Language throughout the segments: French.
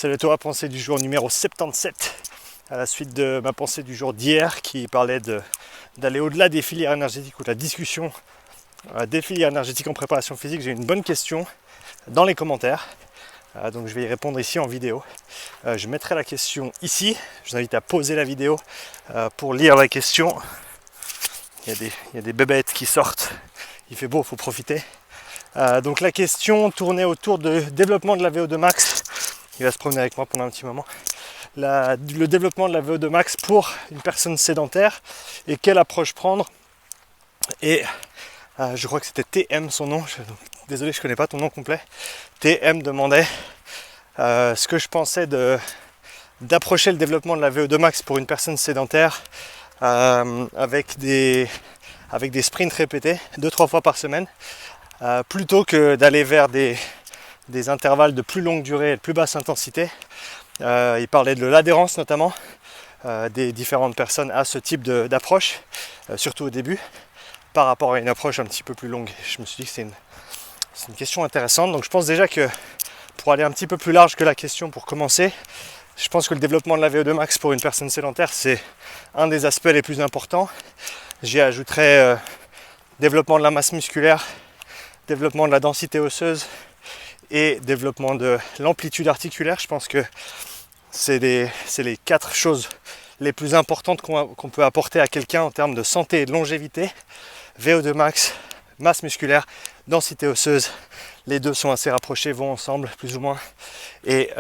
Salut à toi, pensée du jour numéro 77, à la suite de ma pensée du jour d'hier qui parlait d'aller au-delà des filières énergétiques ou de la discussion des filières énergétiques en préparation physique. J'ai une bonne question dans les commentaires, donc je vais y répondre ici en vidéo. Je mettrai la question ici, je vous invite à poser la vidéo pour lire la question. Il y a des bébêtes qui sortent, il fait beau, il faut profiter. Donc la question tournait autour de développement de la VO2 max. Il va se promener avec moi pendant un petit moment. Le développement de la VO2 max pour une personne sédentaire et quelle approche prendre. Et je crois que c'était TM son nom. Désolé, je ne connais pas ton nom complet. TM demandait ce que je pensais d'approcher le développement de la VO2 max pour une personne sédentaire avec des sprints répétés 2-3 fois par semaine. Plutôt que d'aller vers des intervalles de plus longue durée et de plus basse intensité. Il parlait de l'adhérence notamment des différentes personnes à ce type d'approche, surtout au début, par rapport à une approche un petit peu plus longue. Je me suis dit que c'est une question intéressante. Donc je pense déjà que pour aller un petit peu plus large que la question pour commencer, je pense que le développement de la VO2 max pour une personne sédentaire, c'est un des aspects les plus importants. J'y ajouterai développement de la masse musculaire, développement de la densité osseuse et développement de l'amplitude articulaire. Je pense que c'est les 4 choses les plus importantes qu'on peut apporter à quelqu'un en termes de santé et de longévité. VO2 max, masse musculaire, densité osseuse. Les deux sont assez rapprochés, vont ensemble plus ou moins. Et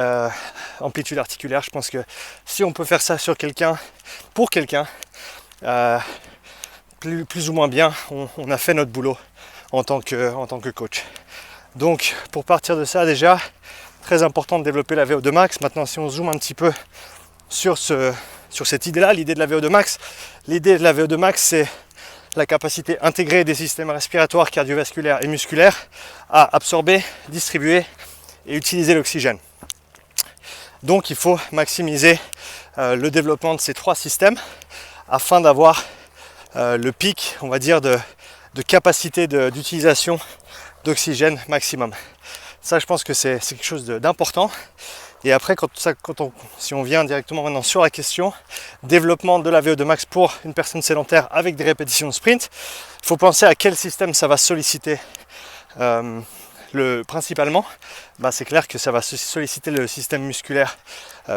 amplitude articulaire, je pense que si on peut faire ça sur quelqu'un, pour quelqu'un, plus ou moins bien, on a fait notre boulot en tant que coach. Donc pour partir de ça déjà, très important de développer la VO2 max. Maintenant si on zoome un petit peu sur cette idée-là, l'idée de la VO2 max, l'idée de la VO2 max c'est la capacité intégrée des systèmes respiratoires, cardiovasculaires et musculaires à absorber, distribuer et utiliser l'oxygène. Donc il faut maximiser le développement de ces 3 systèmes afin d'avoir le pic, on va dire, de capacité d'utilisation d'oxygène maximum. Ça, je pense que c'est quelque chose d'important. Et après, si on vient directement maintenant sur la question, développement de la VO2 max pour une personne sédentaire avec des répétitions de sprint, il faut penser à quel système ça va solliciter. Principalement, c'est clair que ça va solliciter le système musculaire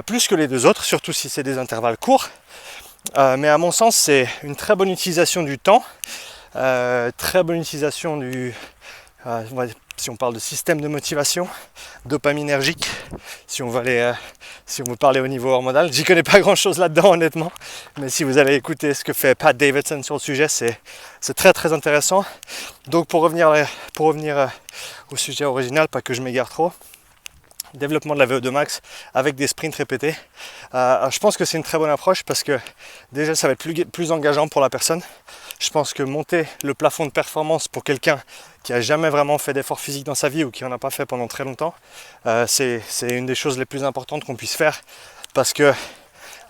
plus que les 2 autres, surtout si c'est des intervalles courts. Mais à mon sens, c'est une très bonne utilisation du temps. Très bonne utilisation si on parle de système de motivation dopaminergique, si on veut parler au niveau hormonal. J'y connais pas grand chose là-dedans honnêtement, mais si vous allez écouter ce que fait Pat Davidson sur le sujet, c'est très très intéressant. Donc pour revenir au sujet original, pas que je m'égare trop, développement de la VO2 max avec des sprints répétés. Je pense que c'est une très bonne approche parce que déjà ça va être plus engageant pour la personne. Je pense que monter le plafond de performance pour quelqu'un qui n'a jamais vraiment fait d'effort physique dans sa vie ou qui n'en a pas fait pendant très longtemps, c'est une des choses les plus importantes qu'on puisse faire parce que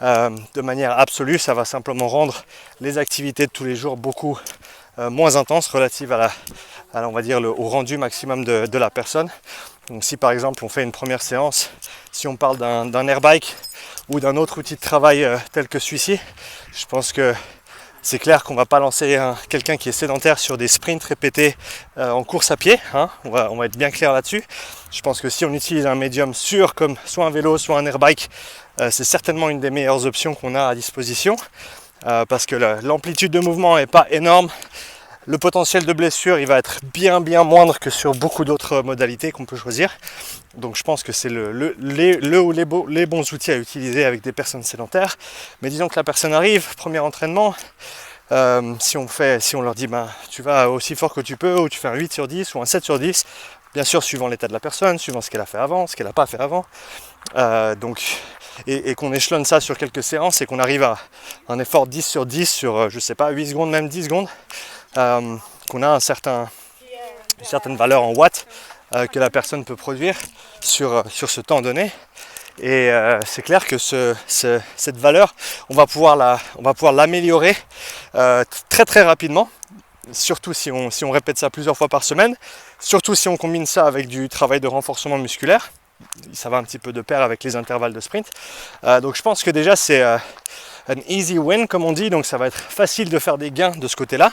de manière absolue, ça va simplement rendre les activités de tous les jours beaucoup moins intenses relatives on va dire au rendu maximum de la personne. Donc si par exemple on fait une première séance, si on parle d'un airbike ou d'un autre outil de travail tel que celui-ci, je pense que c'est clair qu'on ne va pas lancer quelqu'un qui est sédentaire sur des sprints répétés en course à pied. On va être bien clair là-dessus. Je pense que si on utilise un médium sûr comme soit un vélo, soit un airbike, c'est certainement une des meilleures options qu'on a à disposition parce que l'amplitude de mouvement n'est pas énorme. Le potentiel de blessure, il va être bien moindre que sur beaucoup d'autres modalités qu'on peut choisir. Donc je pense que c'est les bons outils à utiliser avec des personnes sédentaires. Mais disons que la personne arrive, premier entraînement, si on leur dit tu vas aussi fort que tu peux, ou tu fais un 8 sur 10 ou un 7 sur 10, bien sûr suivant l'état de la personne, suivant ce qu'elle a fait avant, ce qu'elle n'a pas fait avant. Et qu'on échelonne ça sur quelques séances et qu'on arrive à un effort 10 sur 10 sur, 8 secondes, même 10 secondes. Qu'on a une certaine valeur en watts que la personne peut produire sur ce temps donné. Et c'est clair que cette valeur, on va pouvoir l'améliorer très très rapidement, surtout si on répète ça plusieurs fois par semaine, surtout si on combine ça avec du travail de renforcement musculaire. ça va un petit peu de pair avec les intervalles de sprint. Donc je pense que déjà c'est un easy win comme on dit, donc ça va être facile de faire des gains de ce côté-là.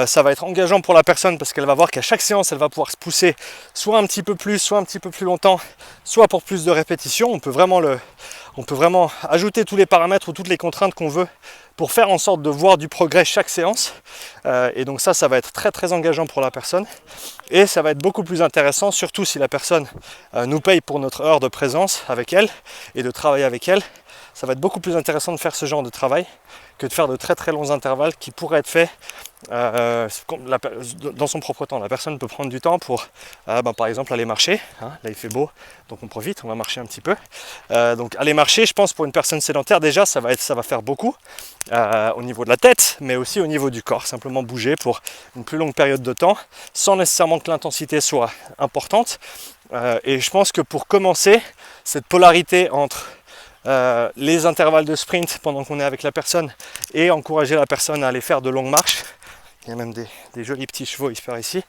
Ça va être engageant pour la personne parce qu'elle va voir qu'à chaque séance elle va pouvoir se pousser soit un petit peu plus, soit un petit peu plus longtemps, soit pour plus de répétitions. On peut vraiment ajouter tous les paramètres ou toutes les contraintes qu'on veut pour faire en sorte de voir du progrès chaque séance. Et donc ça va être très très engageant pour la personne. Et ça va être beaucoup plus intéressant, surtout si la personne nous paye pour notre heure de présence avec elle et de travailler avec elle. Ça va être beaucoup plus intéressant de faire ce genre de travail que de faire de très très longs intervalles qui pourraient être faits dans son propre temps. La personne peut prendre du temps pour par exemple aller marcher, hein. Là il fait beau donc on profite, on va marcher un petit peu. Donc aller marcher, je pense pour une personne sédentaire déjà ça va faire beaucoup au niveau de la tête mais aussi au niveau du corps, simplement bouger pour une plus longue période de temps sans nécessairement que l'intensité soit importante. Et je pense que pour commencer cette polarité entre les intervalles de sprint pendant qu'on est avec la personne et encourager la personne à aller faire de longues marches. Il y a même des jolis petits chevaux ici.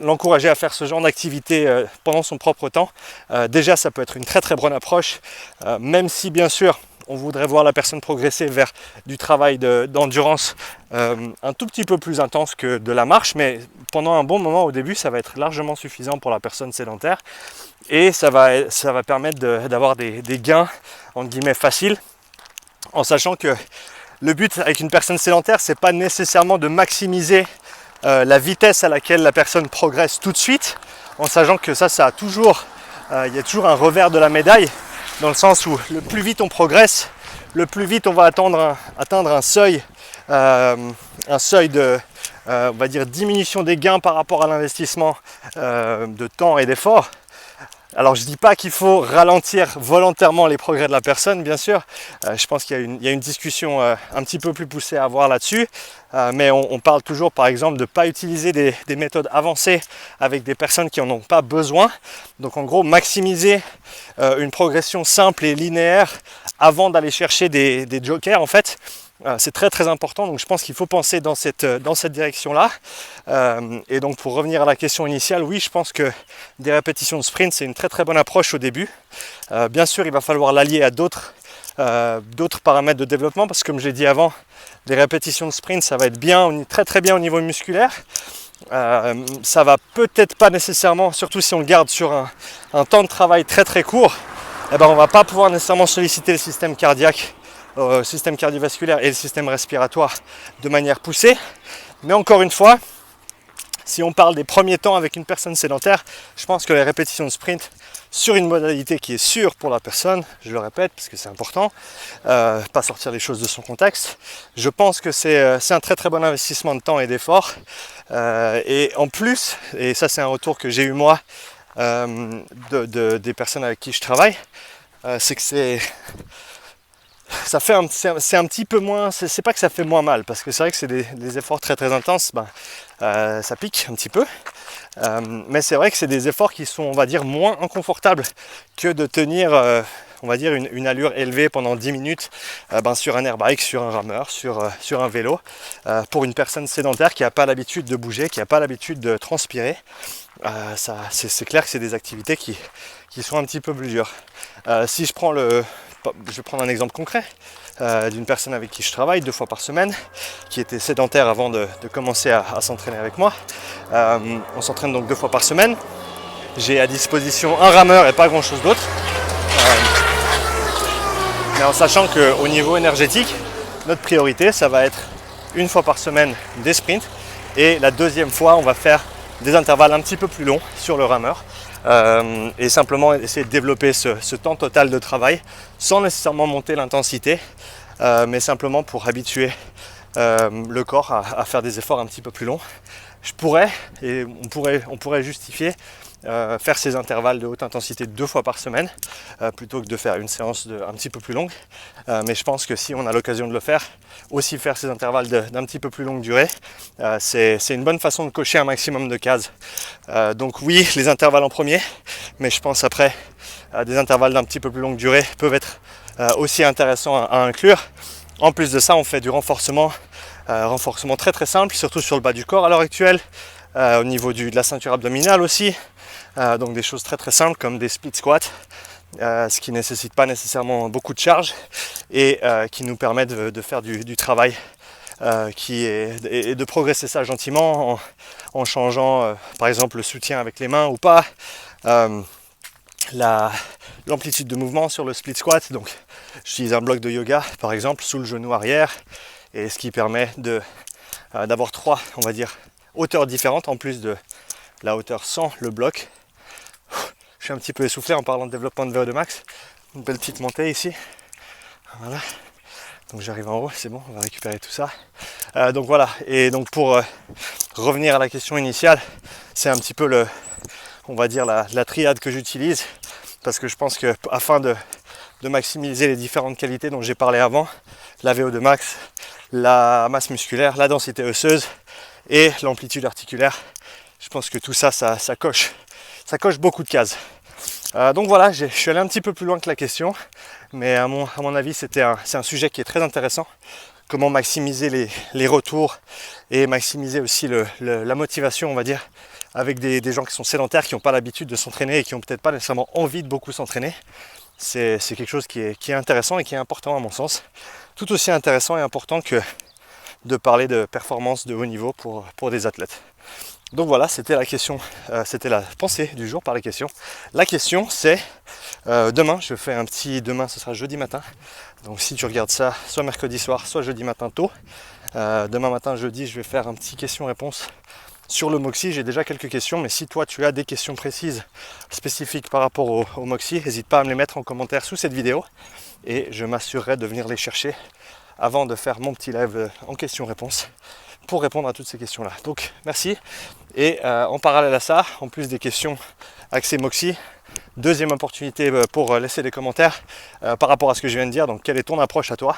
L'encourager à faire ce genre d'activité pendant son propre temps. Déjà, ça peut être une très très bonne approche, même si bien sûr on voudrait voir la personne progresser vers du travail d'endurance un tout petit peu plus intense que de la marche, mais pendant un bon moment au début, ça va être largement suffisant pour la personne sédentaire et ça va permettre d'avoir des gains entre guillemets faciles, en sachant que le but avec une personne sédentaire, c'est pas nécessairement de maximiser la vitesse à laquelle la personne progresse tout de suite, en sachant que ça a toujours, il y a toujours un revers de la médaille, dans le sens où le plus vite on progresse, le plus vite on va atteindre un seuil de, on va dire, diminution des gains par rapport à l'investissement de temps et d'effort. Alors je ne dis pas qu'il faut ralentir volontairement les progrès de la personne, bien sûr. Je pense qu'il y a une discussion un petit peu plus poussée à avoir là-dessus. Mais on parle toujours par exemple de ne pas utiliser des méthodes avancées avec des personnes qui n'en ont pas besoin. Donc en gros maximiser une progression simple et linéaire avant d'aller chercher des jokers en fait. C'est très très important, donc je pense qu'il faut penser dans cette direction-là. Et donc pour revenir à la question initiale, oui, je pense que des répétitions de sprint, c'est une très très bonne approche au début. Bien sûr, il va falloir l'allier à d'autres paramètres de développement, parce que comme j'ai dit avant, des répétitions de sprint, ça va être bien, très très bien au niveau musculaire. Ça va peut-être pas nécessairement, surtout si on le garde sur un temps de travail très très court, on ne va pas pouvoir nécessairement solliciter le système cardiaque, système cardiovasculaire et le système respiratoire de manière poussée. Mais encore une fois, si on parle des premiers temps avec une personne sédentaire, je pense que les répétitions de sprint sur une modalité qui est sûre pour la personne, je le répète parce que c'est important, pas sortir les choses de son contexte, je pense que c'est un très très bon investissement de temps et d'effort. Et en plus, et ça c'est un retour que j'ai eu moi des personnes avec qui je travaille, c'est que c'est un petit peu moins, c'est pas que ça fait moins mal, parce que c'est vrai que c'est des efforts très très intenses, ça pique un petit peu, mais c'est vrai que c'est des efforts qui sont, on va dire, moins inconfortables que de tenir, on va dire, une allure élevée pendant 10 minutes sur un airbike, sur un rameur, sur un vélo, pour une personne sédentaire qui n'a pas l'habitude de bouger, qui n'a pas l'habitude de transpirer. C'est clair que c'est des activités qui sont un petit peu plus dures. Si je vais prendre un exemple concret d'une personne avec qui je travaille 2 fois par semaine, qui était sédentaire avant de commencer à s'entraîner avec moi. On s'entraîne donc 2 fois par semaine. J'ai à disposition un rameur et pas grand chose d'autre. Mais en sachant qu'au niveau énergétique, notre priorité, ça va être 1 fois par semaine des sprints. Et la 2e fois, on va faire des intervalles un petit peu plus longs sur le rameur. Et simplement essayer de développer ce temps total de travail sans nécessairement monter l'intensité, mais simplement pour habituer le corps à faire des efforts un petit peu plus longs. On pourrait justifier faire ces intervalles de haute intensité 2 fois par semaine plutôt que de faire une séance un petit peu plus longue, mais je pense que si on a l'occasion de le faire, aussi faire ces intervalles d'un petit peu plus longue durée, c'est une bonne façon de cocher un maximum de cases. Donc oui, les intervalles en premier, mais je pense après des intervalles d'un petit peu plus longue durée peuvent être aussi intéressants à inclure. En plus de ça, on fait du renforcement très très simple, surtout sur le bas du corps à l'heure actuelle, au niveau de la ceinture abdominale aussi. Donc des choses très très simples comme des split squats, ce qui ne nécessite pas nécessairement beaucoup de charge et qui nous permet de faire du travail et de progresser ça gentiment en changeant par exemple le soutien avec les mains ou pas, l'amplitude de mouvement sur le split squat. Donc j'utilise un bloc de yoga par exemple sous le genou arrière, et ce qui permet d'avoir trois, on va dire, hauteurs différentes en plus de la hauteur sans le bloc. Je suis un petit peu essoufflé en parlant de développement de VO2 max. Une belle petite montée ici. Voilà. Donc j'arrive en haut, c'est bon, on va récupérer tout ça. Donc voilà, et donc pour revenir à la question initiale, c'est un petit peu on va dire la triade que j'utilise, parce que je pense que afin de maximiser les différentes qualités dont j'ai parlé avant, la VO2 max, la masse musculaire, la densité osseuse et l'amplitude articulaire, je pense que tout ça, ça coche beaucoup de cases. Donc voilà, je suis allé un petit peu plus loin que la question, mais à mon avis c'est un sujet qui est très intéressant. Comment maximiser les retours et maximiser aussi la motivation, on va dire, avec des gens qui sont sédentaires, qui n'ont pas l'habitude de s'entraîner et qui n'ont peut-être pas nécessairement envie de beaucoup s'entraîner. C'est quelque chose qui est intéressant et qui est important à mon sens. Tout aussi intéressant et important que de parler de performance de haut niveau pour des athlètes. Donc voilà, c'était la question, c'était la pensée du jour par les questions. La question c'est, demain, demain ce sera jeudi matin. Donc si tu regardes ça, soit mercredi soir, soit jeudi matin tôt. Demain matin, jeudi, je vais faire un petit question-réponse sur le Moxy. J'ai déjà quelques questions, mais si toi tu as des questions précises, spécifiques par rapport au Moxy, n'hésite pas à me les mettre en commentaire sous cette vidéo et je m'assurerai de venir les chercher avant de faire mon petit live en question-réponse pour répondre à toutes ces questions-là. Donc merci. Et en parallèle à ça, en plus des questions axées Moxy, deuxième opportunité pour laisser des commentaires par rapport à ce que je viens de dire. Donc quelle est ton approche à toi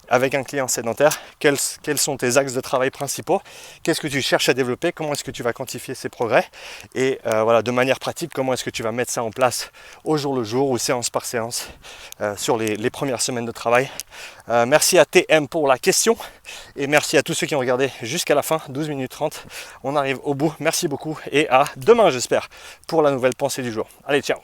avec un client sédentaire? Quels sont tes axes de travail principaux? Qu'est-ce que tu cherches à développer? Comment est-ce que tu vas quantifier ces progrès? Et voilà, de manière pratique, comment est-ce que tu vas mettre ça en place au jour le jour ou séance par séance sur les premières semaines de travail? Merci à TM pour la question et merci à tous ceux qui ont regardé jusqu'à la fin, 12 minutes 30. On arrive au bout. Merci beaucoup et à demain, j'espère, pour la nouvelle pensée du jour. Allez, ciao!